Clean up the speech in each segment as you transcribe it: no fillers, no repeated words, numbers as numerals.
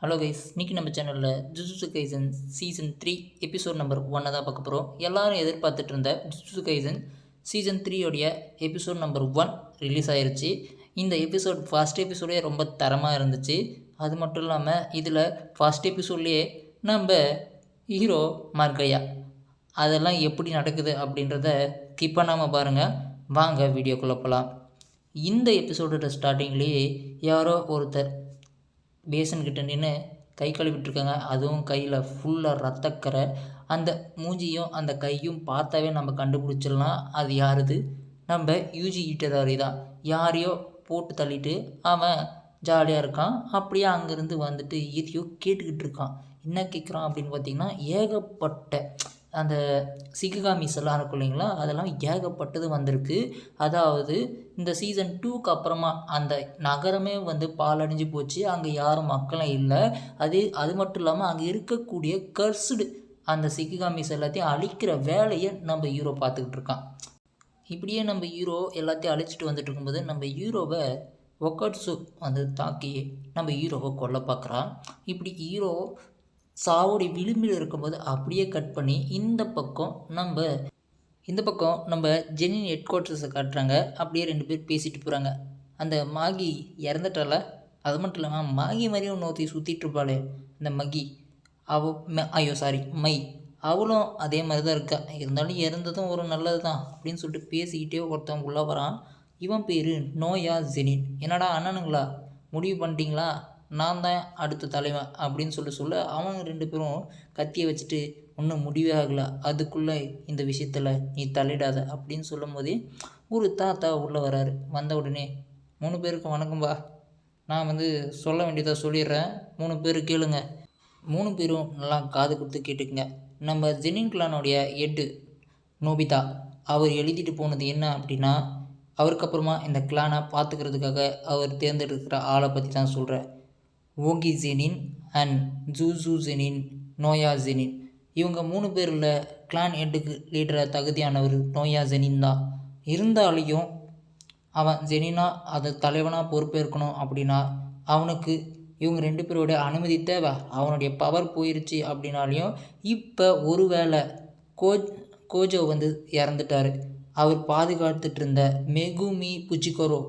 Hello guys, இன்றைக்கி நம்ம சேனலில் jujutsu kaizen season 3 episode number 1 தான் பார்க்க போகிறோம். எல்லாரும் எதிர்பார்த்துட்டு இருந்த ஜுஜுட்சு கைசன் சீசன் 3 உடைய எபிசோட் நம்பர் 1 ரிலீஸ் ஆயிருச்சு. இந்த எபிசோட் ஃபர்ஸ்ட் எபிசோடே ரொம்ப தரமாக இருந்துச்சு. அது மட்டும் இல்லாமல் இதில் ஃபர்ஸ்ட் எபிசோட்லேயே நம்ம ஹீரோ மார்கையா அதெல்லாம் எப்படி நடக்குது அப்படின்றத ஸ்கிப் பண்ணாமல் பாருங்கள். வாங்க வீடியோக்குள்ளே போகலாம். இந்த எபிசோடோட ஸ்டார்டிங்லேயே யாரோ ஒருத்தர் பேசன்கிட்ட நின்று கை கழுவிட்டுருக்காங்க. அதுவும் கையில் ஃபுல்லாக ரத்தக்கரை. அந்த மூஞ்சியும் அந்த கையும் பார்த்தாவே நம்ம கண்டுபிடிச்சிடலாம் அது யாருது. நம்ம யூஜி ஈட்டதாரி தான். யாரையோ போட்டு தள்ளிட்டு அவன் ஜாலியாக இருக்கான். அப்படியே அங்கேருந்து வந்துட்டு எதையோ கேட்டுக்கிட்டு இருக்கான். என்ன கேட்குறான் அப்படின்னு பார்த்திங்கன்னா, ஏகப்பட்ட அந்த சிகிகாமிஸ் எல்லாம் இருக்கும் இல்லைங்களா, அதெல்லாம் ஏகப்பட்டது வந்திருக்கு. அதாவது இந்த சீசன் 2க்கு அப்புறமா அந்த நகரமே வந்து பாலடைஞ்சு போச்சு. அங்கே யாரும் மக்களும் இல்லை. அது மட்டும் இல்லாமல் அங்கே இருக்கக்கூடிய கர்ஸ்டு அந்த சிகிகாமிஸ் எல்லாத்தையும் அழிக்கிற வேலையை நம்ம ஹீரோ பார்த்துக்கிட்டு இருக்கான். இப்படியே நம்ம ஹீரோ எல்லாத்தையும் அழிச்சிட்டு வந்துட்டு இருக்கும்போது நம்ம ஹீரோவை ஒக்கட்ஸு வந்து தாக்கி நம்ம ஹீரோவை கொல்ல பார்க்குறான். இப்படி ஹீரோ சாவோடைய விளிம்பில் இருக்கும்போது அப்படியே கட் பண்ணி இந்த பக்கம் நம்ம ஜெனின் ஹெட் குவார்ட்டர்ஸை காட்டுறாங்க. அப்படியே 2 பேர் பேசிட்டு போகிறாங்க. அந்த மாகி இறந்துட்டால, அது மட்டும் இல்லாமல் மாகி மாதிரியும் இன்னொருத்தி சுற்றிட்டு இருப்பாளே அந்த மகி, மை, அவளும் அதே மாதிரி தான் இருக்கா. இருந்தாலும் இறந்ததும் ஒரு நல்லது தான் அப்படின்னு சொல்லிட்டு பேசிக்கிட்டே ஒருத்தவங்க உள்ளே வரான். இவன் பேர் நோயா ஜெனின். என்னடா அண்ணனுங்களா, முடிவு பண்ணிட்டீங்களா, நான் தான் அடுத்த தலைவன் அப்படின்னு சொல்ல அவங்க 2 பேரும் கத்தியை வச்சுட்டு ஒன்றும் முடிவே ஆகலை, அதுக்குள்ளே இந்த விஷயத்தில் நீ தலையிடாத அப்படின்னு சொல்லும் போதே ஒரு தாத்தா உள்ளே வராரு. வந்த உடனே 3 பேருக்கும் வணக்கம்பா, நான் வந்து சொல்ல வேண்டியதாக சொல்லிடுறேன், 3 பேர் கேளுங்க. 3 பேரும் நல்லா காது கொடுத்து கேட்டுக்குங்க. நம்ம ஜெனின் கிளானுடைய ஹெட்டு நோபிதா அவர் எழுதிட்டு போனது என்ன அப்படின்னா, அவருக்கு அப்புறமா இந்த கிளானை பார்த்துக்கிறதுக்காக அவர் தேர்ந்தெடுக்கிற ஆளை பற்றி தான் சொல்கிறேன். ஓகி ஜெனின் அண்ட் ஜூசு ஜெனின், நோயா ஜெனின். இவங்க 3 பேரில் கிளான் ஹெட்டுக்கு லீடராக தகுதியானவர் நோயா ஜெனின் தான். இருந்தாலையும் அவன் ஜெனினா அது தலைவனாக பொறுப்பேற்கணும் அப்படின்னா அவனுக்கு இவங்க 2 பேரோட அனுமதி தேவை. அவனுடைய பவர் போயிருச்சு அப்படின்னாலையும் இப்போ ஒருவேளை கோஜோ வந்து இறந்துட்டார். அவர் பாதுகாத்துட்டு இருந்த மெகுமி புச்சிகோரோ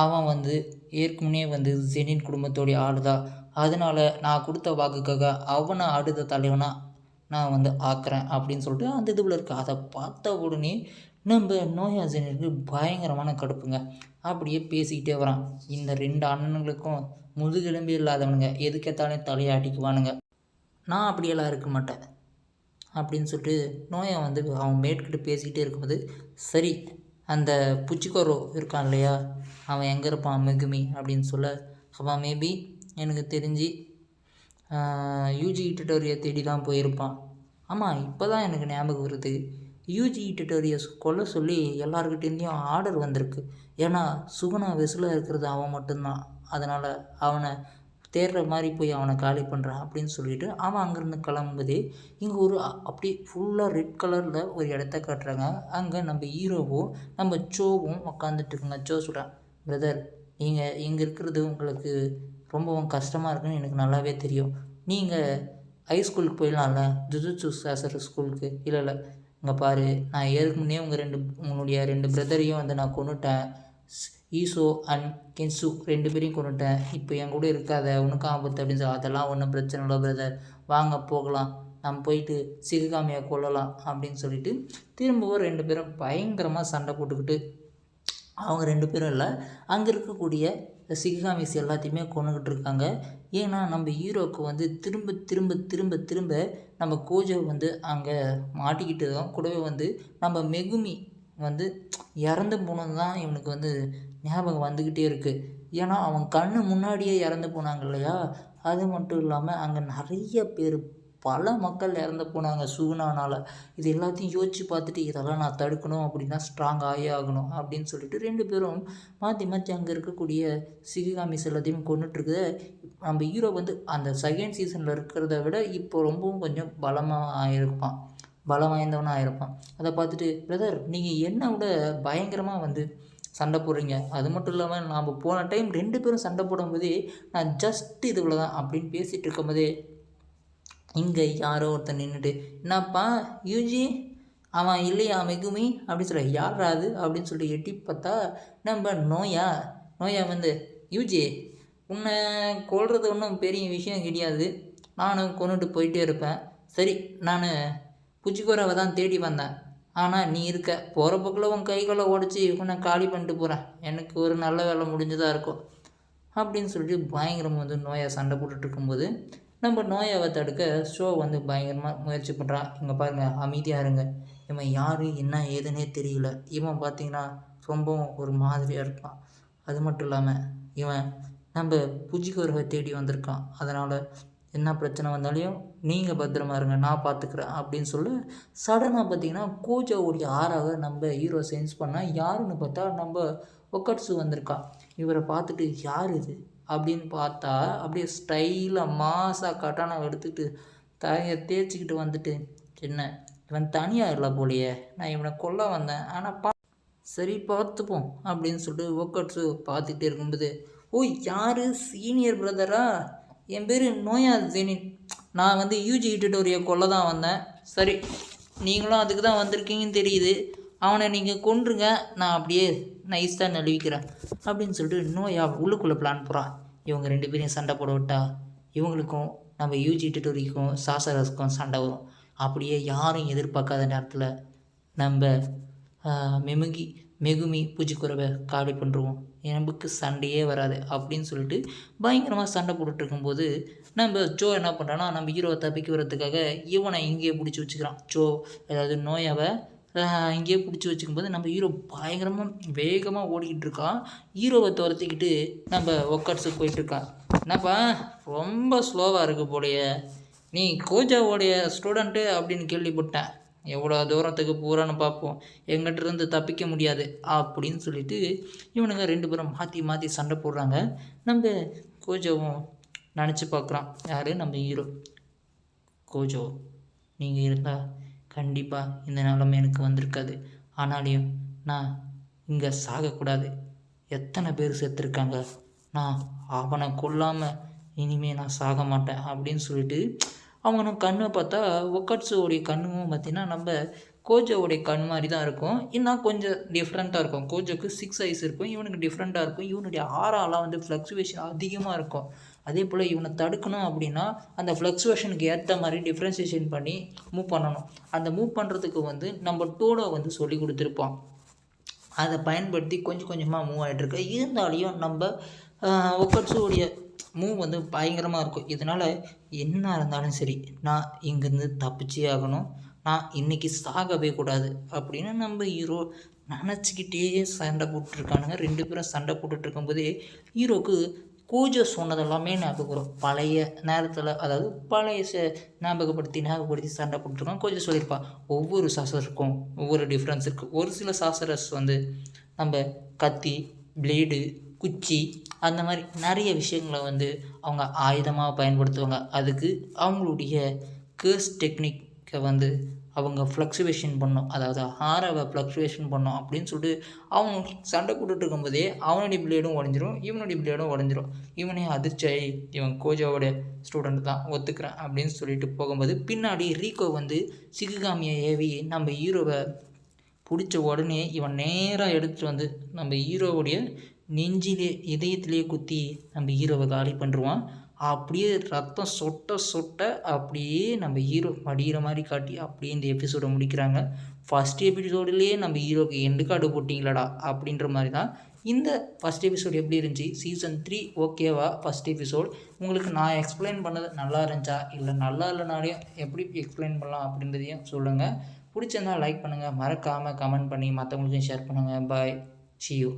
அவன் வந்து ஏற்கனவே வந்து ஜெனின் குடும்பத்தோடைய ஆள் தான். அதனால் நான் கொடுத்த வாக்குக்காக அவனை அடுத்த தலைவனாக நான் வந்து ஆக்குறேன் அப்படின்னு சொல்லிட்டு அந்த இதுவில் இருக்க. அதை பார்த்த உடனே நம்ம நோயா ஜெனினுக்கு பயங்கரமான கடுப்புங்க. அப்படியே பேசிக்கிட்டே வரான். இந்த 2 அண்ணனுங்களுக்கும் முதுகெலும்பே இல்லாதவனுங்க, எதுக்கேத்தாலும் தலையாட்டிக்குவானுங்க. நான் அப்படியெல்லாம் இருக்க மாட்டேன் அப்படின்னு சொல்லிட்டு நோயா வந்து அவன் மேட்கிட்ட பேசிக்கிட்டே இருக்கும்போது, சரி அந்த புச்சிக்கோரோ இருக்கான் இல்லையா, அவன் எங்கே இருப்பான் மெகுமி அப்படின்னு சொல்ல, அவன் மேபி எனக்கு தெரிஞ்சு யூஜி டுட்டோரியை தேடி தான் போயிருப்பான். ஆமாம், இப்போ தான் எனக்கு ஞாபகம் வருது, யூஜி டுட்டோரியஸ் கொல்ல சொல்லி எல்லாருக்கிட்டேருந்தையும் ஆர்டர் வந்திருக்கு. ஏன்னா சுகுணா வெசில் இருக்கிறது அவன் மட்டும்தான். அதனால் அவனை தேடுற மாதிரி போய் அவனை காலி பண்ணுறான் அப்படின்னு சொல்லிட்டு அவன் அங்கேருந்து கிளம்பும்போதே இங்கே ஒரு அப்படியே ஃபுல்லாக ரெட் கலரில் ஒரு இடத்த காட்டுறாங்க. அங்கே நம்ம ஹீரோவும் நம்ம சோவும் உக்காந்துட்டு இருக்குங்க. சோ சொல்கிறான், பிரதர் நீங்கள் இங்கே இருக்கிறது உங்களுக்கு ரொம்பவும் கஷ்டமாக இருக்குன்னு எனக்கு நல்லாவே தெரியும். நீங்கள் ஹைஸ்கூலுக்கு போயிடலாம்ல, ஜுஜுட்சு சாசர் ஸ்கூலுக்கு. இல்லை இங்கே பாரு, நான் ஏற்கனவே உங்களுடைய 2 பிரதரையும் வந்து நான் கொன்னுட்டேன். ஈசோ அண்ட் கென்சு 2 பேரையும் கொண்டுட்டேன். இப்போ என் கூட இருக்காத, உனக்கு ஆபத்து அப்படின்னு சொல்லி, அதெல்லாம் ஒன்றும் பிரச்சனை இல்லை பிரதர், வாங்க போகலாம், நம்ம போயிட்டு சிகிகாமியை கொல்லலாம் அப்படின்னு சொல்லிட்டு திரும்பவும் 2 பேரும் பயங்கரமாக சண்டை போட்டுக்கிட்டு, அவங்க 2 பேரும் இல்லை, அங்கே இருக்கக்கூடிய சிகிகாமிஸ் எல்லாத்தையுமே கொண்டுக்கிட்டு இருக்காங்க. ஏன்னா நம்ம ஹீரோவுக்கு வந்து திரும்ப திரும்ப திரும்ப திரும்ப நம்ம கோஜோ வந்து அங்கே மாட்டிக்கிட்டு தான் கூடவே வந்து நம்ம மெகுமி வந்து இறந்து போனது தான் இவனுக்கு வந்து ஞாபகம் வந்துக்கிட்டே இருக்குது. ஏன்னா அவன் கண்ணு முன்னாடியே இறந்து போனாங்க இல்லையா. அது மட்டும் இல்லாமல் அங்கே நிறைய பேர், பல மக்கள் இறந்து போனாங்க சுகுணானால். இது எல்லாத்தையும் யோசித்து பார்த்துட்டு இதெல்லாம் நான் தடுக்கணும் அப்படின்னா ஸ்ட்ராங் ஆகணும் அப்படின்னு சொல்லிட்டு 2 பேரும் மாற்றி அங்கே இருக்கக்கூடிய சிகிகாமிஸ் எல்லாத்தையும் கொண்டுட்டுருக்குது. நம்ம ஹீரோ வந்து அந்த செகண்ட் சீசனில் இருக்கிறத விட இப்போ ரொம்பவும் கொஞ்சம் பலம் வாய்ந்தவனாக இருப்பான். அதை பார்த்துட்டு, பிரதர் நீங்கள் என்னை விட பயங்கரமாக வந்து சண்டை போடுறீங்க? அது மட்டும் இல்லாமல் நாம் போன டைம் 2 பேரும் சண்டை போடும்போதே நான் ஜஸ்ட் இது இவ்வளோ தான் அப்படின்னு பேசிகிட்டு இருக்கும்போதே இங்கே யாரோ ஒருத்தர் நின்றுட்டு, என்னப்பா யூஜி அவன் இல்லையா மெகுமி அப்படின்னு சொல்ல, யாரா அது அப்படின்னு சொல்லிட்டு எட்டி பார்த்தா நம்ம நோயா வந்து, யூஜி உன்னை கொல்றது ஒன்றும் பெரிய விஷயம் கிடையாது, நானும் கொண்டுட்டு போயிட்டே இருப்பேன். சரி, நான் புஜிகோராவை தான் தேடி வந்தேன். ஆனால் நீ இருக்க போகிற போக்கில் உன் கைகளை உடச்சி உன்னை காலி பண்ணிட்டு போகிறேன். எனக்கு ஒரு நல்ல வேலை முடிஞ்சதாக இருக்கும் அப்படின்னு சொல்லிட்டு பயங்கரமாக வந்து நோயை சண்டை போட்டுட்டு இருக்கும்போது நம்ம நோயாவை தடுக்க ஷோ வந்து பயங்கரமாக முயற்சி பண்ணுறான். இங்கே பாருங்கள், அமைதியாக இருங்க. இவன் யார் என்ன ஏதுன்னே தெரியல. இவன் பார்த்திங்கன்னா ரொம்பவும் ஒரு மாதிரியாக இருப்பான். அது மட்டும் இல்லாமல் இவன் நம்ம புஜிகோராவை தேடி வந்திருக்கான். அதனால் என்ன பிரச்சனை வந்தாலையும் நீங்கள் பத்திரமா இருங்க, நான் பார்த்துக்குறேன் அப்படின்னு சொல்ல சடனாக பார்த்தீங்கன்னா கோஜோவுடைய ஆறாக நம்ம ஹீரோ சென்ஸ் பண்ணால் யாருன்னு பார்த்தா நம்ம ஒக்கட்ஸு வந்திருக்கான். இவரை பார்த்துட்டு யார் இது அப்படின்னு பார்த்தா அப்படியே ஸ்டைலாக மாசாக கட்டானா எடுத்துக்கிட்டு தலையை தேய்ச்சிக்கிட்டு வந்துட்டு, என்ன இவன் தனியாக இல்லை போலையே, நான் இவனை கொல்ல வந்தேன், ஆனால் சரி பார்த்துப்போம் அப்படின்னு சொல்லிட்டு ஒக்கட்ஸு பார்த்துக்கிட்டே இருக்கும்போது, ஓ யார் சீனியர் பிரதரா, என் பேர் நோயா ஜெனின், நான் வந்து யூஜி டியூட்டோரியை கொல்ல தான் வந்தேன். சரி, நீங்களும் அதுக்கு தான் வந்திருக்கீங்கன்னு தெரியுது, அவனை நீங்கள் கொன்றுங்க, நான் அப்படியே நைஸாக நழுவிக்கிறேன் அப்படின்னு சொல்லிட்டு நோயா உள்ளுக்குள்ளே பிளான் போகிறான். இவங்க 2 பேரையும் சண்டை போட விட்டா இவங்களுக்கும் நம்ம யூஜி டியூட்டோரிக்கும் சாசரஸ்க்கும் சண்டை வரும். அப்படியே யாரும் எதிர்பார்க்காத நேரத்தில் நம்ம மெகுமி புஜிகோராவை காலி பண்ணுருவோம், நமக்கு சண்டையே வராது அப்படின்னு சொல்லிட்டு பயங்கரமாக சண்டை போட்டுட்டு இருக்கும்போது நம்ம ஜோ என்ன பண்ணுறான்னா நம்ம ஹீரோவை தப்பிக்க வர்றதுக்காக இவனை இங்கேயே பிடிச்சி வச்சுக்கிறான். அதாவது நோயாவை இங்கேயே பிடிச்சி வச்சுக்கும்போது நம்ம ஹீரோ பயங்கரமாக வேகமாக ஓடிக்கிட்டு இருக்கான். ஹீரோவை துரத்திக்கிட்டு நம்ம ஒக்கட்ஸுக்கு போயிட்டுருக்கான். என்னப்பா ரொம்ப ஸ்லோவாக இருக்குது போலையே, நீ கோஜாவோடைய ஸ்டூடெண்ட்டு அப்படின்னு கேள்விப்பட்டேன், எவ்வளோ தூரத்துக்கு போகிறான்னு பார்ப்போம், எங்கிட்டேருந்து தப்பிக்க முடியாது அப்படின்னு சொல்லிட்டு இவனுங்க 2 பேரும் மாற்றி சண்டை போடுறாங்க. நம்ம கோஜோவும் நினச்சி பார்க்குறான், யார் நம்ம ஹீரோ, கோஜோ நீங்கள் இருந்தால் கண்டிப்பாக இந்த நிலைமை எனக்கு வந்திருக்காது, ஆனாலையும் நான் இங்கே சாகக்கூடாது, எத்தனை பேர் செத்துருக்காங்க, நான் அவனை கொல்லாமல் இனிமேல் நான் சாக மாட்டேன் அப்படின்னு சொல்லிட்டு அவங்க கண்ணை பார்த்தா ஒக்கட்ஸுவோடைய கண்ணும் பார்த்திங்கன்னா நம்ம கோஜோவுடைய கண் மாதிரி தான் இருக்கும், இன்னும் கொஞ்சம் டிஃப்ரெண்ட்டாக இருக்கும். கோஜோக்கு 6 ஐஸ் இருக்கும், இவனுக்கு டிஃப்ரெண்ட்டாக இருக்கும். இவனுடைய ஆறாலாம் வந்து ஃப்ளக்சுவேஷன் அதிகமாக இருக்கும். அதே போல் இவனை தடுக்கணும் அப்படின்னா அந்த ஃப்ளக்சுவேஷனுக்கு ஏற்ற மாதிரி டிஃப்ரென்சியேஷன் பண்ணி மூவ் பண்ணணும். அந்த மூவ் பண்ணுறதுக்கு வந்து நம்ம டோடோ வந்து சொல்லி கொடுத்துருப்போம். அதை பயன்படுத்தி கொஞ்சம் கொஞ்சமாக மூவ் ஆகிட்டுருக்கு. இருந்தாலையும் நம்ம ஒக்கட்ஸுடைய மூவ் வந்து பயங்கரமாக இருக்கும். இதனால் என்ன இருந்தாலும் சரி, நான் இங்கேருந்து தப்பிச்சே ஆகணும், நான் இன்றைக்கி சாகவே கூடாது அப்படின்னு நம்ம ஹீரோ நினச்சிக்கிட்டே சண்டை போட்டுருக்கானுங்க. 2 பேரும் சண்டை போட்டுட்டு இருக்கும்போதே ஹீரோக்கு கோஜோ சொன்னதெல்லாமே ஞாபகம் வரும். பழைய நேரத்தில், அதாவது பழைய ஞாபகப்படுத்தி சண்டை போட்டுருக்கோம். கோஜோ சொல்லியிருப்பான், ஒவ்வொரு சாசருக்கும் ஒவ்வொரு டிஃப்ரென்ஸ் இருக்குது. ஒரு சில சாசரஸ் வந்து நம்ம கத்தி, பிளேடு, குச்சி அந்த மாதிரி நிறைய விஷயங்களை வந்து அவங்க ஆயுதமாக பயன்படுத்துவாங்க. அதுக்கு அவங்களுடைய கேர்ஸ் டெக்னிக்கை வந்து அவங்க ஃப்ளக்சுவேஷன் பண்ணணும், அதாவது ஆறாவை ஃப்ளக்சுவேஷன் பண்ணணும் அப்படின்னு சொல்லிட்டு அவங்க சண்டை போட்டுட்டு இருக்கும்போதே அவனுடைய பிளேடும் உடஞ்சிரும், இவனுடைய பிளேடும் உடஞ்சிரும். இவனே அதிர்ச்சியாகி இவன் கோஜோவோடைய ஸ்டூடெண்ட் தான் ஒத்துக்கிறேன் அப்படின்னு சொல்லிட்டு போகும்போது பின்னாடி ரீகோ வந்து சிகுகாமியை ஏவி நம்ம ஹீரோவை பிடிச்ச உடனே இவன் நேராக எடுத்துகிட்டு வந்து நம்ம ஹீரோவுடைய நெஞ்சிலே இதயத்திலே குத்தி நம்ம ஹீரோவை காலி பண்ணுருவான். அப்படியே ரத்தம் சொட்ட அப்படியே நம்ம ஹீரோ மடிகிற மாதிரி காட்டி அப்படியே இந்த எபிசோடை முடிக்கிறாங்க. ஃபஸ்ட் எபிசோடுலேயே நம்ம ஹீரோக்கு எண்டு கார்டு போட்டிங்களாடா அப்படின்ற மாதிரி தான் இந்த ஃபஸ்ட் எபிசோடு. எப்படி இருந்துச்சு? சீசன் 3 ஓகேவா? ஃபஸ்ட் எபிசோட் உங்களுக்கு நான் எக்ஸ்பிளைன் பண்ணது நல்லா இருந்துச்சா, இல்லை நல்லா இல்லைனாலையும் எப்படி எக்ஸ்பிளைன் பண்ணலாம் அப்படின்றதையும் சொல்லுங்கள். பிடிச்சிருந்தால் லைக் பண்ணுங்கள், மறக்காமல் கமெண்ட் பண்ணி மற்றவங்களுக்கும் ஷேர் பண்ணுங்கள். பாய், see you.